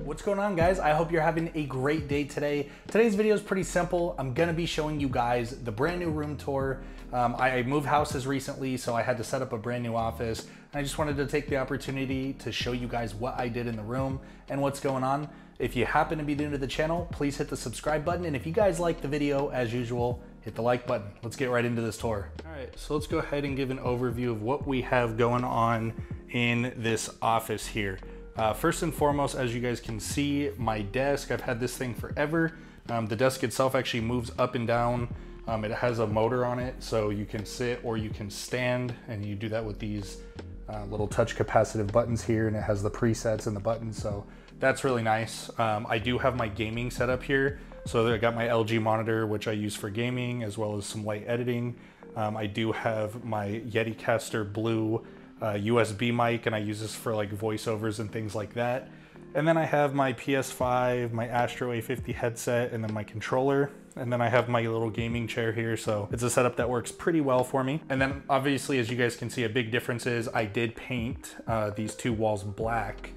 What's going on, guys? I hope you're having a great day today. Today's video is pretty simple. I'm gonna be showing you guys the brand new room tour. I moved houses recently, so I had to set up a brand new office. I just wanted to take the opportunity to show you guys what I did in the room and what's going on. If you happen to be new to the channel, please hit the subscribe button. And if you guys like the video, as usual, hit the like button. Let's get right into this tour. All right, so let's go ahead and give an overview of what we have going on in this office here. First and foremost, as you guys can see, my desk, I've had this thing forever. The desk itself actually moves up and down. It has a motor on it, so you can sit or you can stand, and you do that with these little touch capacitive buttons here, and it has the presets and the buttons, so that's really nice. I do have my gaming setup here. So I got my LG monitor, which I use for gaming, as well as some light editing. I do have my Yeticaster Blue USB mic, and I use this for like voiceovers and things like that. And then I have my PS5, my Astro A50 headset, and then my controller. And then I have my little gaming chair here, so it's a setup that works pretty well for me. And then obviously, as you guys can see, a big difference is I did paint these two walls black,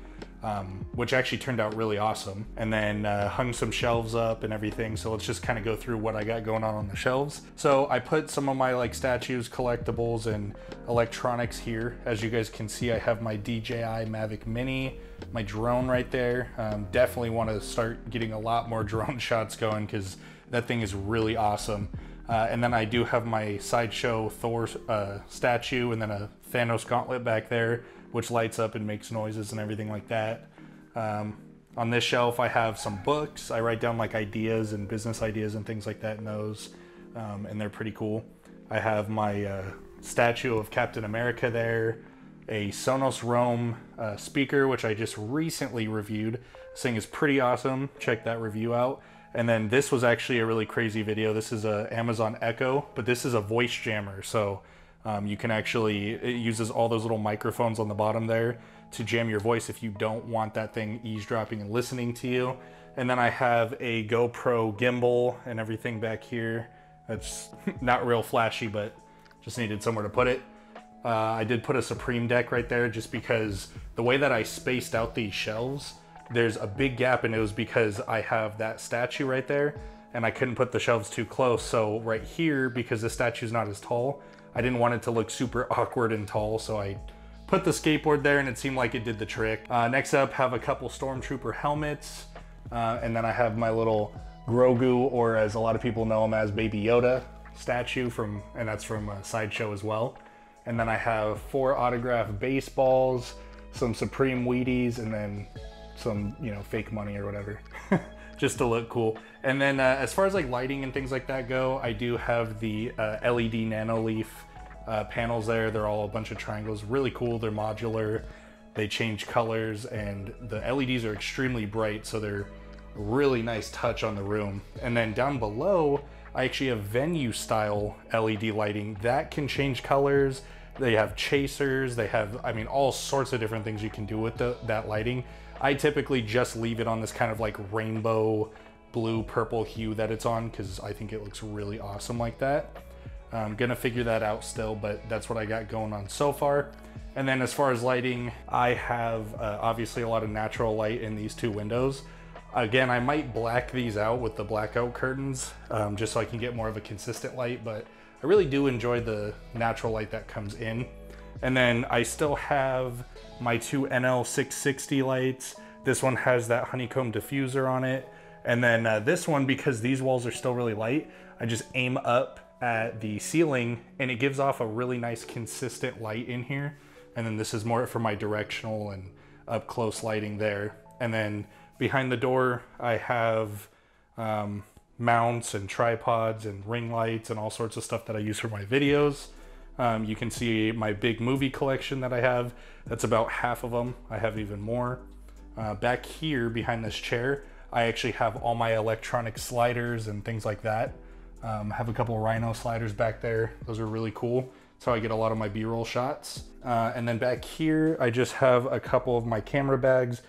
which actually turned out really awesome. And then hung some shelves up and everything. So let's just kind of go through what I got going on the shelves. So I put some of my like statues, collectibles, and electronics here. As you guys can see, I have my DJI Mavic Mini, my drone right there. Definitely want to start getting a lot more drone shots going because that thing is really awesome. And then I do have my Sideshow Thor statue, and then a Thanos gauntlet back there, which lights up and makes noises and everything like that. On this shelf, I have some books. I write down like ideas and business ideas and things like that in those, and they're pretty cool. I have my statue of Captain America there, a Sonos Roam speaker, which I just recently reviewed. This thing is pretty awesome. Check that review out. And then this was actually a really crazy video. This is a Amazon Echo, but this is a voice jammer. So you can actually, it uses all those little microphones on the bottom there to jam your voice if you don't want that thing eavesdropping and listening to you. And then I have a GoPro gimbal and everything back here. It's not real flashy, but just needed somewhere to put it. I did put a Supreme deck right there just because the way that I spaced out these shelves, there's a big gap, and it was because I have that statue right there and I couldn't put the shelves too close. So right here, because the statue's not as tall, I didn't want it to look super awkward and tall, so I put the skateboard there and it seemed like it did the trick. Next up, have a couple Stormtrooper helmets, and then I have my little Grogu, or as a lot of people know him as Baby Yoda statue and that's from Sideshow as well. And then I have 4 autographed baseballs, some Supreme Wheaties, and then some, you know, fake money or whatever, just to look cool. And then as far as like lighting and things like that go, I do have the LED nano leaf panels there. They're all a bunch of triangles, really cool. They're modular, they change colors, and the LEDs are extremely bright, so they're a really nice touch on the room. And then down below, I actually have venue style LED lighting that can change colors. They have chasers, they have, I mean, all sorts of different things you can do with that lighting. I typically just leave it on this kind of like rainbow blue purple hue that it's on, because I think it looks really awesome like that. I'm gonna figure that out still, but that's what I got going on so far. And then as far as lighting, I have obviously a lot of natural light in these 2 windows. Again, I might black these out with the blackout curtains, just so I can get more of a consistent light, but I really do enjoy the natural light that comes in. And then I still have my 2 NL660 lights. This one has that honeycomb diffuser on it. And then this one, because these walls are still really light, I just aim up at the ceiling and it gives off a really nice consistent light in here. And then this is more for my directional and up close lighting there. And then behind the door, I have mounts and tripods and ring lights and all sorts of stuff that I use for my videos. You can see my big movie collection that I have. That's about half of them. I have even more. Back here behind this chair, I actually have all my electronic sliders and things like that. I have a couple of Rhino sliders back there. Those are really cool. That's how I get a lot of my B-roll shots. And then back here, I just have a couple of my camera bags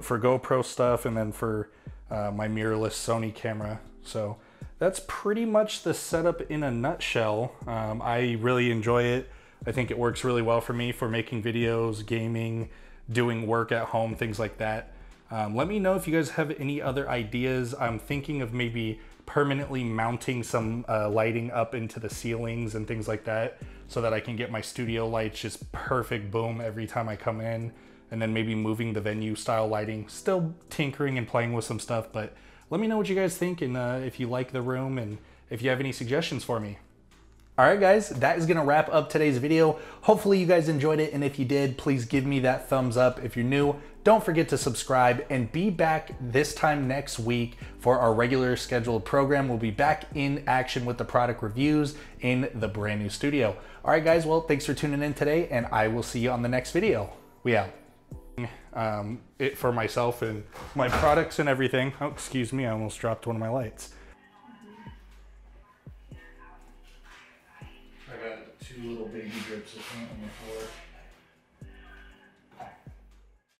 for GoPro stuff, and then for my mirrorless Sony camera. So that's pretty much the setup in a nutshell. I really enjoy it. I think it works really well for me for making videos, gaming, doing work at home, things like that. Let me know if you guys have any other ideas. I'm thinking of maybe permanently mounting some lighting up into the ceilings and things like that, so that I can get my studio lights just perfect boom every time I come in, and then maybe moving the venue style lighting, still tinkering and playing with some stuff. But let me know what you guys think, and if you like the room and if you have any suggestions for me. All right, guys, that is gonna wrap up today's video. Hopefully you guys enjoyed it, and if you did, please give me that thumbs up. If you're new, don't forget to subscribe, and be back this time next week for our regular scheduled program. We'll be back in action with the product reviews in the brand new studio. All right, guys, well, thanks for tuning in today, and I will see you on the next video. We out. It for myself and my products and everything. Oh, excuse me, I almost dropped one of my lights. I got 2 little baby drips on the floor.